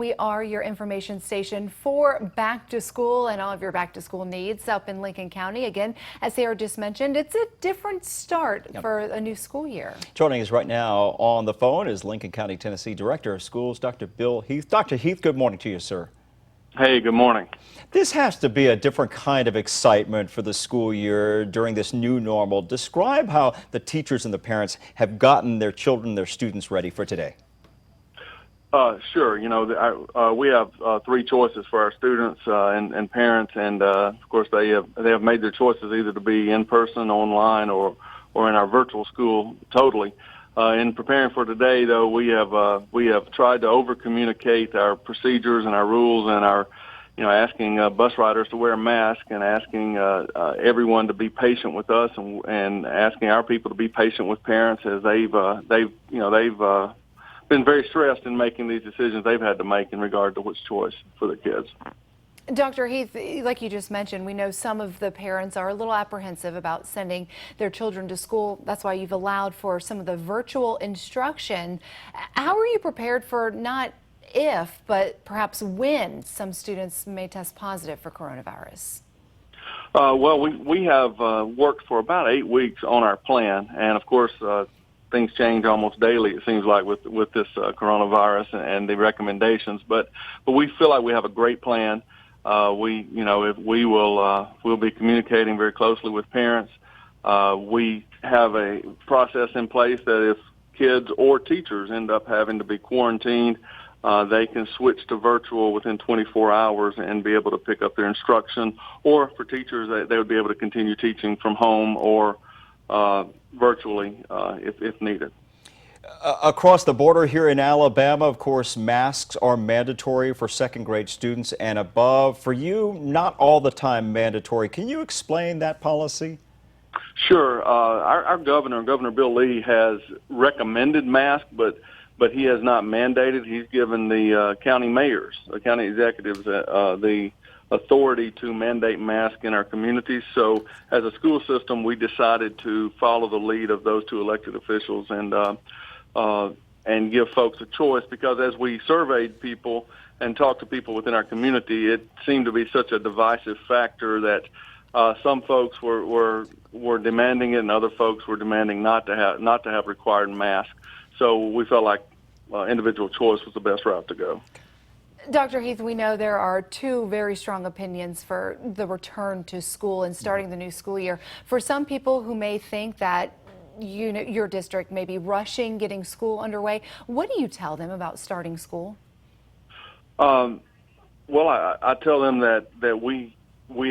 we are your information station for back to school and all of your back to school needs up in Lincoln County. Again, as Sarah just mentioned, it's a different start for a new school year. Joining us right now on the phone is Lincoln County, Tennessee Director of Schools, Dr. Bill Heath. Dr. Heath, good morning to you, sir. Hey, good morning. This has to be a different kind of excitement for the school year during this new normal. Describe how the teachers and the parents have gotten their children, their students ready for today. Sure. You know, we have three choices for our students and parents, and of course they have made their choices either to be in person, online, or in our virtual school totally. In preparing for today, though, we have tried to over communicate our procedures and our rules and our, asking bus riders to wear a mask and asking everyone to be patient with us and asking our people to be patient with parents as they've been very stressed in making these decisions they've had to make in regard to which choice for their kids. Dr. Heath, like you just mentioned, we know some of the parents are a little apprehensive about sending their children to school. That's why you've allowed for some of the virtual instruction. How are you prepared for not if, but perhaps when some students may test positive for coronavirus? Well, we have worked for about 8 weeks on our plan, and of course, things change almost daily, it seems like, with this coronavirus and the recommendations. But we feel like we have a great plan. We'll be communicating very closely with parents. We have a process in place that if kids or teachers end up having to be quarantined, they can switch to virtual within 24 hours and be able to pick up their instruction. Or for teachers, they would be able to continue teaching from home or virtually if needed. Across the border here in Alabama, of course, masks are mandatory for second grade students and above. For you, not all the time mandatory. Can you explain that policy? Sure. Our governor, Governor Bill Lee, has recommended masks, but he has not mandated. He's given the county mayors, the county executives, the authority to mandate masks in our communities. So as a school system, we decided to follow the lead of those two elected officials and give folks a choice, because as we surveyed people and talked to people within our community, it seemed to be such a divisive factor that some folks were demanding it and other folks were demanding not to have required masks. So we felt like individual choice was the best route to go. Dr. Heath, we know there are two very strong opinions for the return to school and starting the new school year. For some people who may think that your district may be rushing getting school underway, what do you tell them about starting school? Well, I tell them that we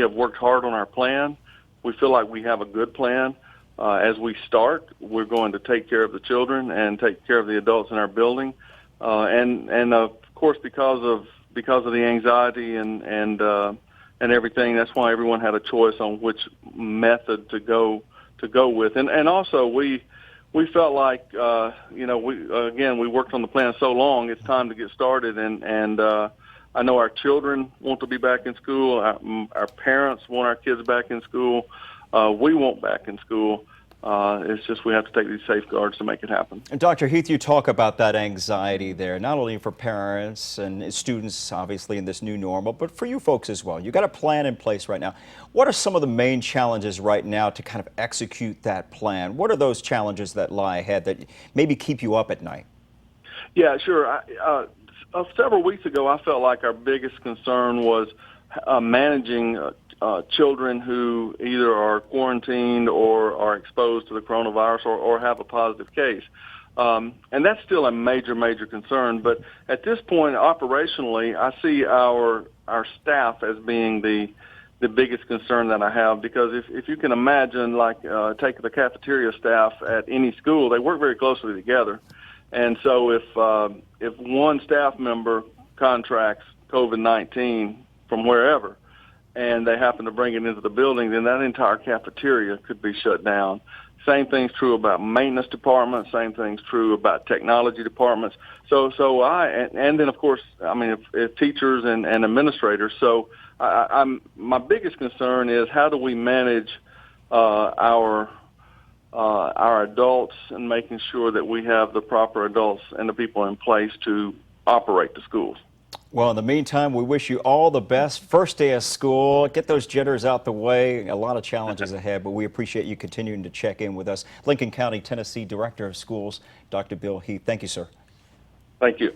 have worked hard on our plan. We feel like we have a good plan. As we start, we're going to take care of the children and take care of the adults in our building, and of course, because of the anxiety and everything, that's why everyone had a choice on which method to go with. And also we felt like we worked on the plan so long, it's time to get started. And I know our children want to be back in school. Our parents want our kids back in school. We want back in school. It's just we have to take these safeguards to make it happen. And Dr. Heath, you talk about that anxiety there, not only for parents and students, obviously, in this new normal, but for you folks as well. You've got a plan in place right now. What are some of the main challenges right now to kind of execute that plan? What are those challenges that lie ahead that maybe keep you up at night? Yeah, sure. Several weeks ago, I felt like our biggest concern was managing children who either are quarantined or are exposed to the coronavirus or have a positive case. And that's still a major concern. But at this point, operationally, I see our staff as being the biggest concern that I have, because if you can imagine, like take the cafeteria staff at any school, they work very closely together. And so if one staff member contracts COVID-19 from wherever, and they happen to bring it into the building, then that entire cafeteria could be shut down. Same thing's true about maintenance departments. Same thing's true about technology departments. So and then of course, I mean, if teachers and administrators. So my biggest concern is how do we manage our adults and making sure that we have the proper adults and the people in place to operate the schools. Well, in the meantime, we wish you all the best. First day of school, get those jitters out the way. A lot of challenges ahead, but we appreciate you continuing to check in with us. Lincoln County, Tennessee Director of Schools, Dr. Bill Heath. Thank you, sir. Thank you.